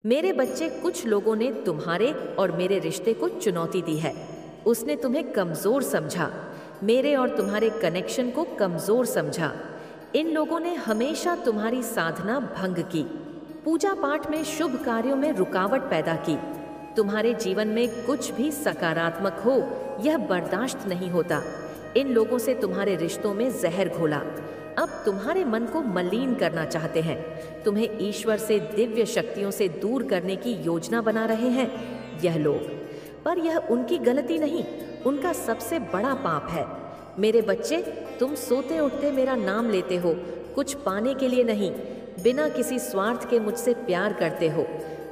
मेरे बच्चे, कुछ लोगों ने तुम्हारे और मेरे रिश्ते को चुनौती दी है। उसने तुम्हें कमजोर समझा, मेरे और तुम्हारे कनेक्शन को कमजोर समझा। इन लोगों ने हमेशा तुम्हारी साधना भंग की, पूजा पाठ में, शुभ कार्यों में रुकावट पैदा की। तुम्हारे जीवन में कुछ भी सकारात्मक हो, यह बर्दाश्त नहीं होता। इन लोगों से तुम्हारे रिश्तों में जहर घोला। अब तुम्हारे मन को मलिन करना चाहते हैं, तुम्हें ईश्वर से, दिव्य शक्तियों से दूर करने की योजना बना रहे हैं यह लोग। पर यह उनकी गलती नहीं, उनका सबसे बड़ा पाप है। मेरे बच्चे, तुम सोते उठते मेरा नाम लेते हो, कुछ पाने के लिए नहीं, बिना किसी स्वार्थ के मुझसे प्यार करते हो।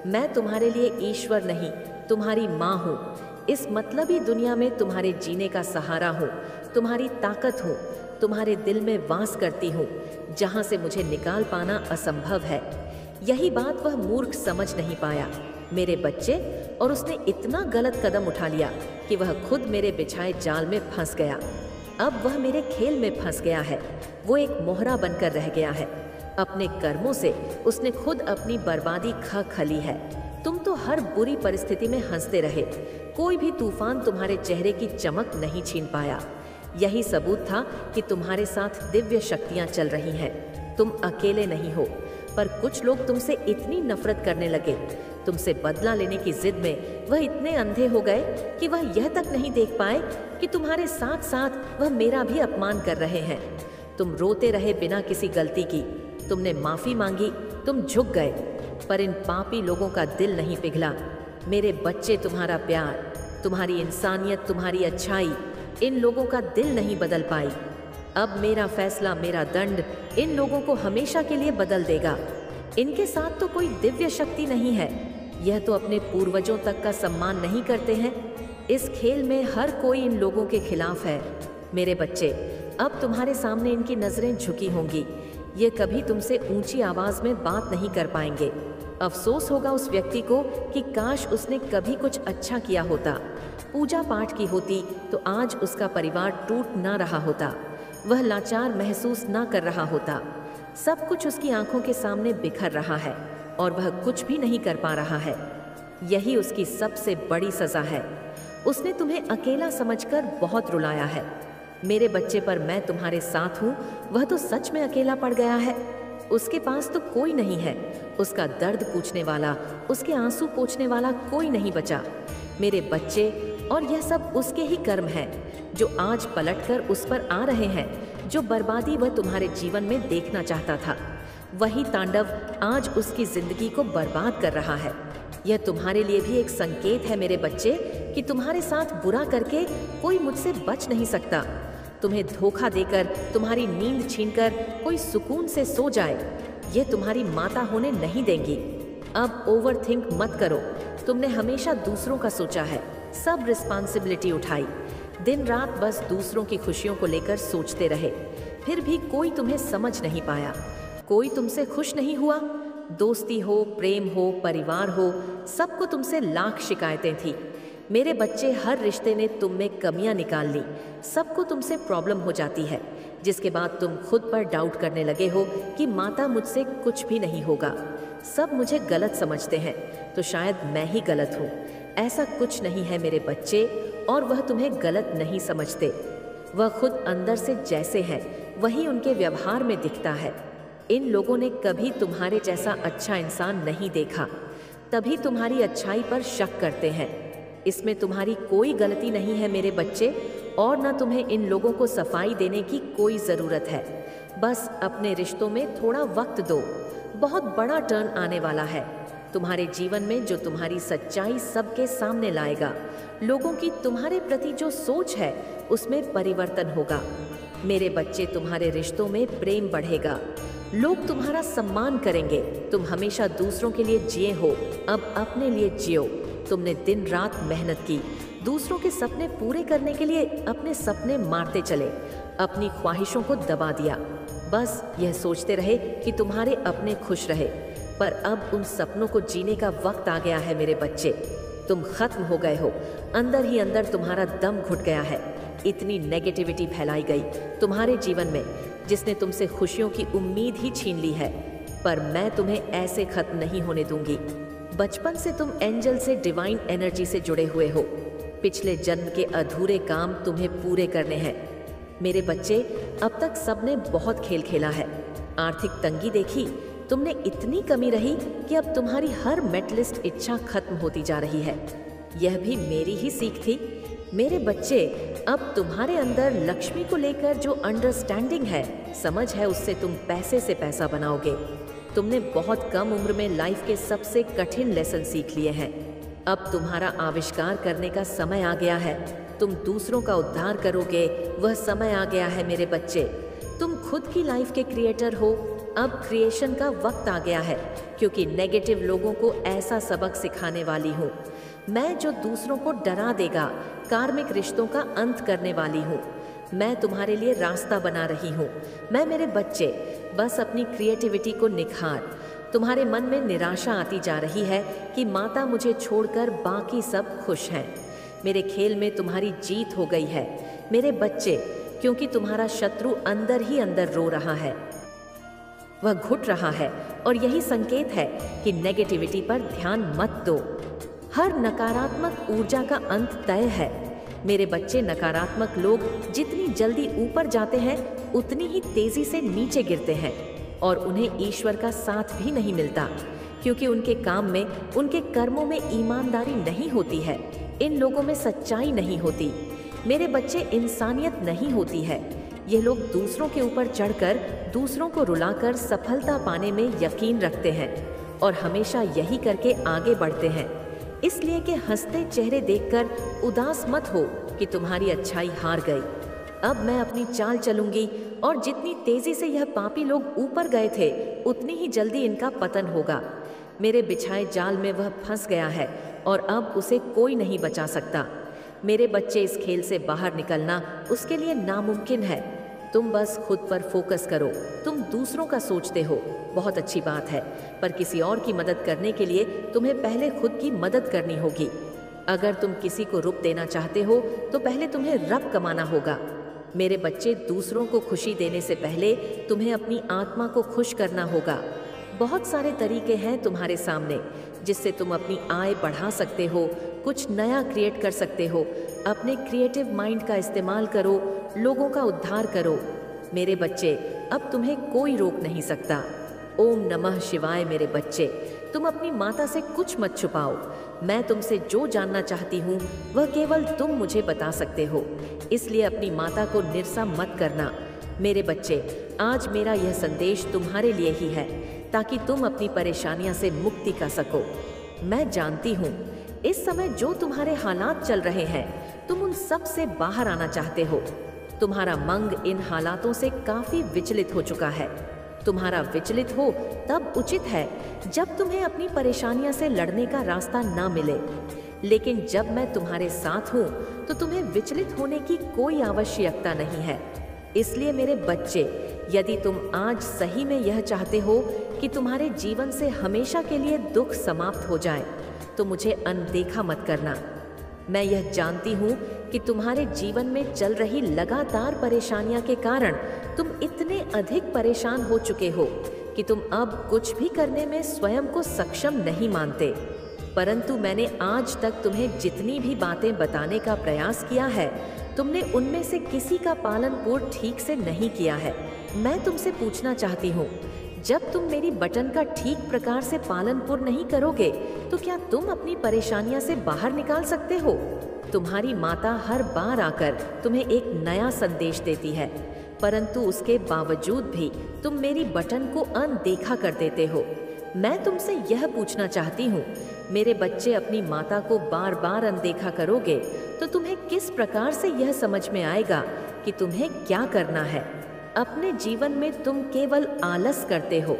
मैं तुम्हारे लिए ईश्वर नहीं, तुम्हारी माँ हूँ। इस मतलबी दुनिया में तुम्हारे जीने का सहारा हूँ, तुम्हारी ताकत हूँ, तुम्हारे दिल में वास करती हूँ, जहाँ से मुझे निकाल पाना असंभव है। यही बात वह मूर्ख समझ नहीं पाया मेरे बच्चे, और उसने इतना गलत कदम उठा लिया कि वह खुद मेरे बिछाए जाल में फंस गया। अब वह मेरे खेल में फंस गया है, वो एक मोहरा बनकर रह गया है। अपने कर्मों से उसने खुद अपनी बर्बादी खली है। तुम तो हर बुरी परिस्थिति में हंसते रहे, कोई भी तूफान तुम्हारे चेहरे की चमक नहीं छीन पाया। यही सबूत था कि तुम्हारे साथ दिव्य शक्तियां चल रही हैं। तुम अकेले नहीं हो। पर कुछ लोग तुमसे इतनी नफरत करने लगे, तुमसे बदला लेने की जिद में वह इतने अंधे हो गए कि वह यह तक नहीं देख पाए कि तुम्हारे साथ साथ वह मेरा भी अपमान कर रहे हैं। तुम रोते रहे बिना किसी गलती की, तुमने माफी मांगी, तुम झुक गए, पर इन पापी लोगों का दिल नहीं पिघला। मेरे बच्चे, तुम्हारा प्यार, तुम्हारी इंसानियत, तुम्हारी अच्छाई इन लोगों का दिल नहीं बदल पाई। अब मेरा फैसला, मेरा दंड इन लोगों को हमेशा के लिए बदल देगा। इनके साथ तो कोई दिव्य शक्ति नहीं है, यह तो अपने पूर्वजों तक का सम्मान नहीं करते हैं। इस खेल में हर कोई इन लोगों के खिलाफ है। मेरे बच्चे, अब तुम्हारे सामने इनकी नजरें झुकी होंगी। ये कभी तुमसे ऊंची आवाज में बात नहीं कर पाएंगे। अफसोस होगा उस व्यक्ति को कि काश उसने कभी कुछ अच्छा किया होता, पूजा पाठ की होती, तो आज उसका परिवार टूट ना रहा होता, वह लाचार महसूस ना कर रहा होता। सब कुछ उसकी आंखों के सामने बिखर रहा है और वह कुछ भी नहीं कर पा रहा है। यही उसकी सबसे बड़ी सजा है। उसने तुम्हें अकेला समझकर बहुत रुलाया है। मेरे बच्चे, पर मैं तुम्हारे साथ हूँ। वह तो सच में अकेला पड़ गया है। उसके पास तो कोई नहीं है, उसका दर्द पूछने वाला, उसके आंसू पोंछने वाला कोई नहीं बचा। मेरे बच्चे, और यह सब उसके ही कर्म हैं जो आज पलटकर उस पर आ रहे हैं। जो बर्बादी वह तुम्हारे जीवन में देखना चाहता था, वही तांडव आज उसकी जिंदगी को बर्बाद कर रहा है। यह तुम्हारे लिए भी एक संकेत है मेरे बच्चे कि तुम्हारे साथ बुरा करके कोई मुझसे बच नहीं सकता। तुम्हें धोखा देकर, तुम्हारी नींद छीनकर कोई सुकून से सो जाए, ये तुम्हारी माता होने नहीं देंगी। अब ओवरथिंक मत करो। तुमने हमेशा दूसरों का सोचा है, सब रिस्पॉन्सिबिलिटी उठाई, दिन रात बस दूसरों की खुशियों को लेकर सोचते रहे, फिर भी कोई तुम्हें समझ नहीं पाया, कोई तुमसे खुश नहीं हुआ। दोस्ती हो, प्रेम हो, परिवार हो, सबको तुमसे लाख शिकायतें थी। मेरे बच्चे, हर रिश्ते ने तुम में कमियां निकाल ली, सबको तुमसे प्रॉब्लम हो जाती है, जिसके बाद तुम खुद पर डाउट करने लगे हो कि माता, मुझसे कुछ भी नहीं होगा, सब मुझे गलत समझते हैं, तो शायद मैं ही गलत हूँ। ऐसा कुछ नहीं है मेरे बच्चे, और वह तुम्हें गलत नहीं समझते। वह खुद अंदर से जैसे हैं, वही उनके व्यवहार में दिखता है। इन लोगों ने कभी तुम्हारे जैसा अच्छा इंसान नहीं देखा, तभी तुम्हारी अच्छाई पर शक करते हैं। इसमें तुम्हारी कोई गलती नहीं है मेरे बच्चे, और न तुम्हें इन लोगों को सफाई देने की कोई ज़रूरत है। बस अपने रिश्तों में थोड़ा वक्त दो, बहुत बड़ा टर्न आने वाला है तुम्हारे जीवन में, जो तुम्हारी सच्चाई सबके सामने लाएगा। लोगों की तुम्हारे प्रति जो सोच है, उसमें परिवर्तन होगा। मेरे बच्चे, तुम्हारे रिश्तों में प्रेम बढ़ेगा, लोग तुम्हारा सम्मान करेंगे। तुम हमेशा दूसरों के लिए जिए हो, अब अपने लिए जियो। तुमने दिन रात मेहनत की, दूसरों के सपने पूरे करने के लिए अपने सपने मारते चले, अपनी ख्वाहिशों को दबा दिया, बस यह सोचते रहे कि तुम्हारे अपने खुश रहे। पर अब उन सपनों को जीने का वक्त आ गया है मेरे बच्चे। तुम खत्म हो गए हो, अंदर ही अंदर तुम्हारा दम घुट गया है। इतनी नेगेटिविटी फैलाई गई तुम्हारे जीवन में, जिसने तुमसे खुशियों की उम्मीद ही छीन ली है। पर मैं तुम्हें ऐसे खत्म नहीं होने दूंगी। बचपन से तुम एंजल से डिवाइन एनर्जी से जुड़े हुए हो। पिछले जन्म के अधूरे काम तुम्हें पूरे करने हैं। मेरे बच्चे, अब तक सबने बहुत खेल खेला है, आर्थिक तंगी देखी, तुमने इतनी कमी रही कि अब तुम्हारी हर मेटलिस्ट इच्छा खत्म होती जा रही है। यह भी मेरी ही सीख थी। मेरे बच्चे, अब तुम्हारे अंदर लक्ष्मी को लेकर जो अंडरस्टैंडिंग है, समझ है, उससे तुम पैसे से पैसा बनाओगे। तुमने बहुत कम उम्र में लाइफ के सबसे कठिन लेसन सीख लिए हैं। अब तुम्हारा आविष्कार करने का समय आ गया है। तुम दूसरों का उद्धार करोगे, वह समय आ गया है मेरे बच्चे। तुम खुद की लाइफ के क्रिएटर हो। अब क्रिएशन का वक्त आ गया है, क्योंकि नेगेटिव लोगों को ऐसा सबक सिखाने वाली हूँ मैं जो दूसरों को डरा देगा। कार्मिक रिश्तों का अंत करने वाली हूँ मैं। तुम्हारे लिए रास्ता बना रही हूँ मैं। मेरे बच्चे, बस अपनी क्रिएटिविटी को निखार। तुम्हारे मन में निराशा आती जा रही है कि माता मुझे छोड़कर बाकी सब खुश हैं। मेरे खेल में तुम्हारी जीत हो गई है मेरे बच्चे, क्योंकि तुम्हारा शत्रु अंदर ही अंदर रो रहा है, वह घुट रहा है, और यही संकेत है कि नेगेटिविटी पर ध्यान मत दो। हर नकारात्मक ऊर्जा का अंत तय है मेरे बच्चे। नकारात्मक लोग जितनी जल्दी ऊपर जाते हैं, उतनी ही तेजी से नीचे गिरते हैं, और उन्हें ईश्वर का साथ भी नहीं मिलता, क्योंकि उनके काम में, उनके कर्मों में ईमानदारी नहीं होती है। इन लोगों में सच्चाई नहीं होती मेरे बच्चे, इंसानियत नहीं होती है। ये लोग दूसरों के ऊपर चढ़कर दूसरों को रुलाकर सफलता पाने में यकीन रखते हैं, और हमेशा यही करके आगे बढ़ते हैं। इसलिए कि हंसते चेहरे देखकर उदास मत हो कि तुम्हारी अच्छाई हार गई। अब मैं अपनी चाल चलूंगी, और जितनी तेजी से यह पापी लोग ऊपर गए थे, उतनी ही जल्दी इनका पतन होगा। मेरे बिछाए जाल में वह फंस गया है, और अब उसे कोई नहीं बचा सकता। मेरे बच्चे, इस खेल से बाहर निकलना उसके लिए नामुमकिन है। तुम बस खुद पर फोकस करो। तुम दूसरों का सोचते हो, बहुत अच्छी बात है, पर किसी और की मदद करने के लिए तुम्हें पहले खुद की मदद करनी होगी। अगर तुम किसी को रुप देना चाहते हो, तो पहले तुम्हें रब कमाना होगा। मेरे बच्चे, दूसरों को खुशी देने से पहले तुम्हें अपनी आत्मा को खुश करना होगा। बहुत सारे तरीके हैं तुम्हारे सामने जिससे तुम अपनी आय बढ़ा सकते हो, कुछ नया क्रिएट कर सकते हो। अपने क्रिएटिव माइंड का इस्तेमाल करो, लोगों का उद्धार करो। मेरे बच्चे, अब तुम्हें कोई रोक नहीं सकता। ओम नमः शिवाय। मेरे बच्चे, तुम अपनी माता से कुछ मत छुपाओ। मैं तुमसे जो जानना चाहती हूँ, वह केवल तुम मुझे बता सकते हो। इसलिए अपनी माता को निरसा मत करना। मेरे बच्चे, आज मेरा यह संदेश तुम्हारे लिए ही है, ताकि तुम अपनी परेशानियां से मुक्ति का सको। मैं जानती हूँ इस समय जो तुम्हारे हालात चल रहे हैं, तुम उन सब से बाहर आना चाहते हो। तुम्हारा मंग इन हालातों से काफी विचलित हो चुका है। तुम्हारा विचलित हो तब उचित है जब तुम्हें अपनी परेशानियां से लड़ने का रास्ता ना मिले। लेकिन जब मैं तुम्हारे साथ हूँ, तो तुम्हें विचलित होने की कोई आवश्यकता नहीं है। इसलिए मेरे बच्चे, यदि तुम आज सही में यह चाहते हो कि तुम्हारे जीवन से हमेशा के लिए दुख समाप्त हो जाए, तो मुझे अनदेखा मत करना। मैं यह जानती हूँ कि तुम्हारे जीवन में चल रही लगातार परेशानियां के कारण तुम इतने अधिक परेशान हो चुके हो कि तुम अब कुछ भी करने में स्वयं को सक्षम नहीं मानते। परंतु मैंने आज तक तुम्हें जितनी भी बातें बताने का प्रयास किया है, तुमने उनमें से किसी का पालन पूर्ण ठीक से नहीं किया है। मैं तुमसे पूछना चाहती हूँ, जब तुम मेरी बटन का ठीक प्रकार से पालन पूर्ण नहीं करोगे, तो क्या तुम अपनी परेशानियां से बाहर निकाल सकते हो? तुम्हारी माता हर बार आकर तुम्हें एक नया संदेश देती है, परंतु उसके बावजूद भी तुम मेरी बटन को अनदेखा कर देते हो। मैं तुमसे यह पूछना चाहती हूँ, मेरे बच्चे, अपनी माता को बार बार अनदेखा करोगे तो तुम्हें किस प्रकार से यह समझ में आएगा कि तुम्हें क्या करना है? अपने जीवन में तुम केवल आलस करते हो।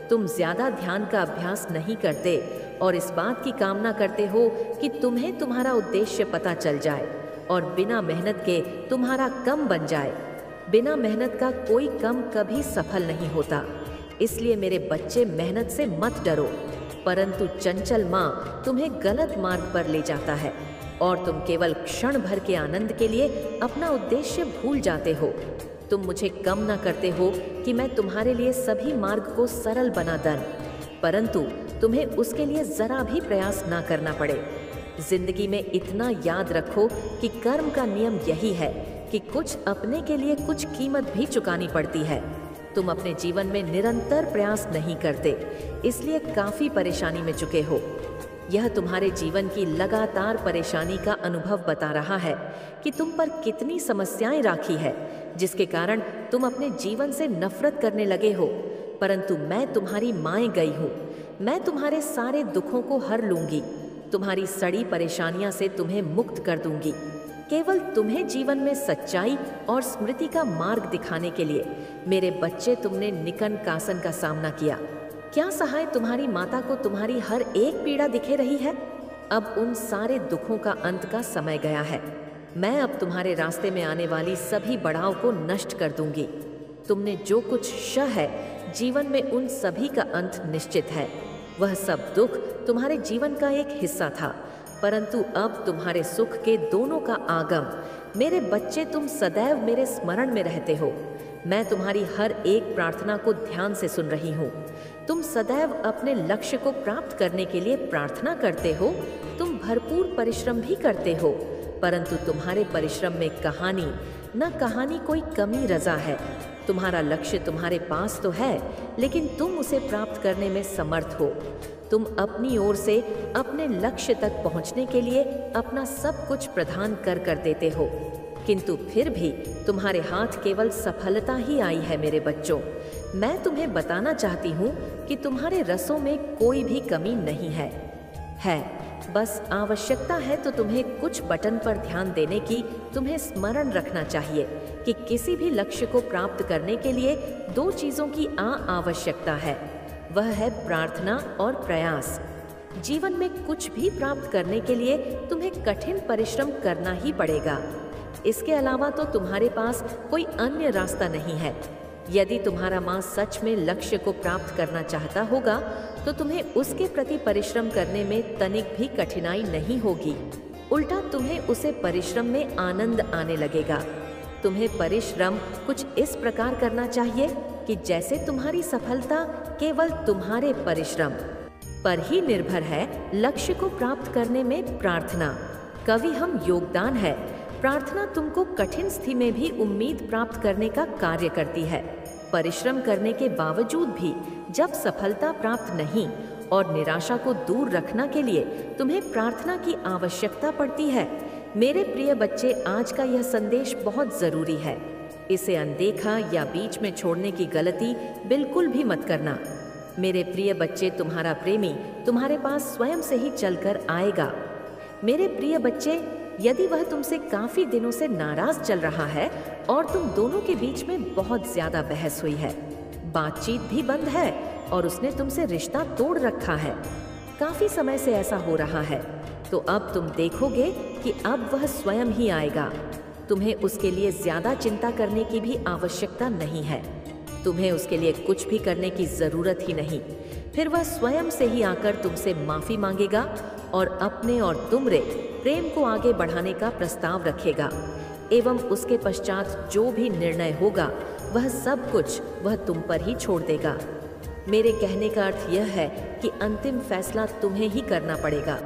तुम ज्यादा ध्यान का अभ्यास नहीं करते और इस बात की कामना करते हो कि तुम्हें तुम्हारा उद्देश्य पता चल जाए और बिना मेहनत के तुम्हारा कम बन जाए। बिना मेहनत का कोई कम कभी सफल नहीं होता। इसलिए मेरे बच्चे, मेहनत से मत डरो, परंतु चंचल माँ तुम्हें गलत मार्ग पर ले जाता है और तुम केवल क्षण भर के आनंद के लिए अपना उद्देश्य भूल जाते हो। तुम मुझे कम न करते हो कि मैं तुम्हारे लिए सभी मार्ग को सरल बना दूं। परंतु तुम्हें उसके लिए जरा भी प्रयास ना करना पड़े। जिंदगी में इतना याद रखो कि कर्म का नियम यही है कि कुछ अपने के लिए कुछ कीमत भी चुकानी पड़ती है। तुम अपने जीवन में निरंतर प्रयास नहीं करते, इसलिए काफी परेशानी में चुके हो। यह तुम्हारे जीवन की लगातार परेशानी का अनुभव बता रहा है कि तुम पर कितनी समस्याएं राखी है, जिसके कारण तुम अपने जीवन से नफरत करने लगे हो। परंतु मैं तुम्हारी माँ गई हूँ। मैं तुम्हारे सारे दुखों को हर लूंगी। तुम्हारी सड़ी परेशानियां से तुम्हें मुक्त कर दूंगी। केवल तुम्हें जीवन में सच्चाई और स्मृति का मार्ग दिखाने के लिए मेरे बच्चे तुमने निकन कासन का सामना किया। क्या सहाय तुम्हारी माता को तुम्हारी हर एक पीड़ा दिखे रही है? अब उन सारे दुखों का अंत का समय गया है। मैं अब तुम्हारे रास्ते में आने वाली सभी बढ़ाव को नष्ट कर दूंगी। तुमने जो कुछ सह है जीवन में, उन सभी का अंत निश्चित है। वह सब दुख तुम्हारे जीवन का एक हिस्सा था, परंतु अब तुम्हारे सुख के दोनों का आगम। मेरे बच्चे, तुम सदैव मेरे स्मरण में रहते हो। मैं तुम्हारी हर एक प्रार्थना को ध्यान से सुन रही हूँ। तुम सदैव अपने लक्ष्य को प्राप्त करने के लिए प्रार्थना करते हो। तुम भरपूर परिश्रम भी करते हो, परंतु तुम्हारे परिश्रम में कहानी कोई कमी रजा है। तुम्हारा लक्ष्य तुम्हारे पास तो है, लेकिन तुम उसे प्राप्त करने में समर्थ हो। तुम अपनी ओर से अपने लक्ष्य तक पहुंचने के लिए अपना सब कुछ प्रदान कर देते हो, किंतु फिर भी तुम्हारे हाथ केवल सफलता ही आई है। मेरे बच्चों, मैं तुम्हें बताना चाहती हूँ कि तुम्हारे रसों में कोई भी कमी नहीं है। बस आवश्यकता है तो तुम्हें कुछ बटन पर ध्यान देने की। तुम्हें स्मरण रखना चाहिए कि किसी भी लक्ष्य को प्राप्त करने के लिए दो चीजों की आवश्यकता है, वह है प्रार्थना और प्रयास। जीवन में कुछ भी प्राप्त करने के लिए तुम्हें कठिन परिश्रम करना ही पड़ेगा। इसके अलावा तो तुम्हारे पास कोई अन्य रास्ता नहीं है। यदि तुम्हारा माँ सच में लक्ष्य को प्राप्त करना चाहता होगा तो तुम्हें उसके प्रति परिश्रम करने में तनिक भी कठिनाई नहीं होगी। उल्टा तुम्हें उसे परिश्रम में आनंद आने लगेगा। तुम्हें परिश्रम कुछ इस प्रकार करना चाहिए कि जैसे तुम्हारी सफलता केवल तुम्हारे परिश्रम पर ही निर्भर है। लक्ष्य को प्राप्त करने में प्रार्थना कवि हम योगदान है। प्रार्थना तुमको कठिन स्थिति में भी उम्मीद प्राप्त करने का कार्य करती है। परिश्रम करने के बावजूद भी जब सफलता प्राप्त नहीं और निराशा को दूर रखना के लिए तुम्हें प्रार्थना की आवश्यकता पड़ती है। मेरे प्रिय बच्चे, आज का यह संदेश बहुत जरूरी है। इसे अनदेखा या बीच में छोड़ने की गलती बिल्कुल भी मत करना। मेरे प्रिय बच्चे, तुम्हारा प्रेमी तुम्हारे पास स्वयं से ही चलकर आएगा। मेरे प्रिय बच्चे, यदि वह तुमसे काफी दिनों से नाराज चल रहा है और तुम दोनों के बीच में बहुत ज्यादा बहस हुई है, बातचीत भी बंद है और उसने तुमसे रिश्ता तोड़ रखा है, काफी समय से ऐसा हो रहा है, तो अब तुम देखोगे कि अब वह स्वयं ही आएगा। तुम्हें उसके लिए ज्यादा चिंता करने की भी आवश्यकता नहीं है। तुम्हें उसके लिए कुछ भी करने की जरूरत ही नहीं। फिर वह स्वयं से ही आकर तुमसे माफी मांगेगा और अपने और तुमरे प्रेम को आगे बढ़ाने का प्रस्ताव रखेगा, एवं उसके पश्चात जो भी निर्णय होगा वह सब कुछ वह तुम पर ही छोड़ देगा। मेरे कहने का अर्थ यह है कि अंतिम फैसला तुम्हें ही करना पड़ेगा।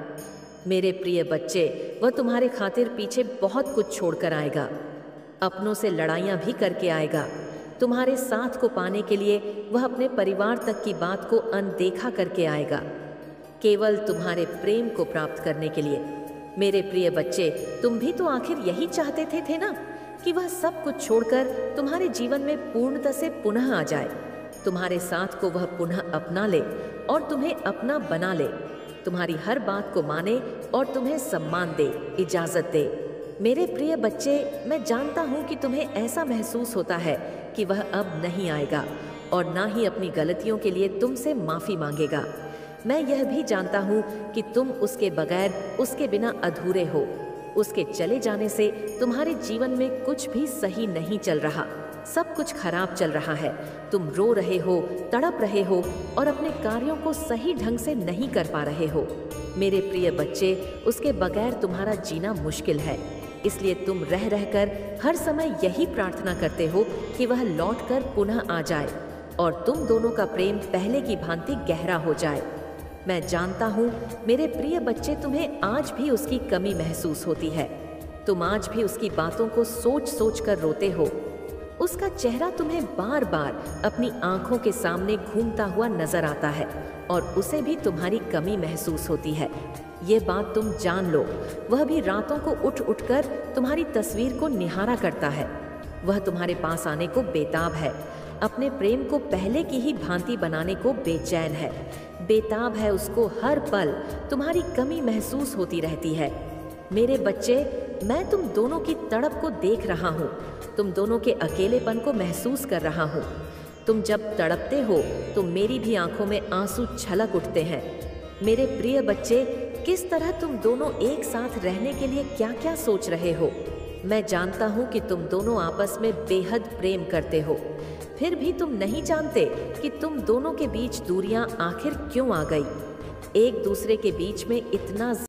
मेरे प्रिय बच्चे, वह तुम्हारे खातिर पीछे बहुत कुछ छोड़कर आएगा। अपनों से लड़ाइयाँ भी करके आएगा। तुम्हारे साथ को पाने के लिए वह अपने परिवार तक की बात को अनदेखा करके आएगा, केवल तुम्हारे प्रेम को प्राप्त करने के लिए। मेरे प्रिय बच्चे, तुम भी तो आखिर यही चाहते थे ना कि वह सब कुछ छोड़कर तुम्हारे जीवन में पूर्णता से पुनः आ जाए, तुम्हारे साथ को वह पुनः अपना ले और तुम्हें अपना बना ले, तुम्हारी हर बात को माने और तुम्हें सम्मान दे, इजाजत दे। मेरे प्रिय बच्चे, मैं जानता हूँ कि तुम्हें ऐसा महसूस होता है कि वह अब नहीं आएगा और ना ही अपनी गलतियों के लिए तुमसे माफी मांगेगा। मैं यह भी जानता हूँ कि तुम उसके बगैर, उसके बिना अधूरे हो। उसके चले जाने से तुम्हारे जीवन में कुछ भी सही नहीं चल रहा, सब कुछ खराब चल रहा है। तुम रो रहे हो, तड़प रहे हो और अपने कार्यों को सही ढंग से नहीं कर पा रहे हो। मेरे प्रिय बच्चे, उसके बगैर तुम्हारा जीना मुश्किल है, इसलिए तुम रह कर हर समय यही प्रार्थना करते हो कि वह लौटकर पुनः आ जाए और तुम दोनों का प्रेम पहले की भांति गहरा हो जाए। मैं जानता हूँ मेरे प्रिय बच्चे, तुम्हें आज भी उसकी कमी महसूस होती है। तुम आज भी उसकी बातों को सोच सोच कर रोते हो। उसका चेहरा तुम्हें बार बार अपनी आंखों के सामने घूमता हुआ नजर आता है और उसे भी तुम्हारी कमी महसूस होती है। ये बात तुम जान लो, वह भी रातों को उठ उठकर तुम्हारी तस्वीर को निहारा करता है। वह तुम्हारे पास आने को बेताब है, अपने प्रेम को पहले की ही भांति बनाने को बेचैन है। बेताब है, उसको हर पल तुम्हारी कमी महसूस होती रहती है। मेरे बच्चे, मैं तुम दोनों की तड़प को देख रहा हूँ, तुम दोनों के अकेलेपन को महसूस कर रहा हूँ। तुम जब तड़पते हो तो मेरी भी आंखों में आंसू छलक उठते हैं। मेरे प्रिय बच्चे, किस तरह तुम दोनों एक साथ रहने के लिए क्या क्या सोच रहे हो। मैं जानता हूँ कि तुम दोनों आपस में बेहद प्रेम करते हो, फिर भी तुम नहीं जानते कि तुम दोनों के बीच दूरियां आखिर क्यों आ गई। एक दूसरे के बीच में इतना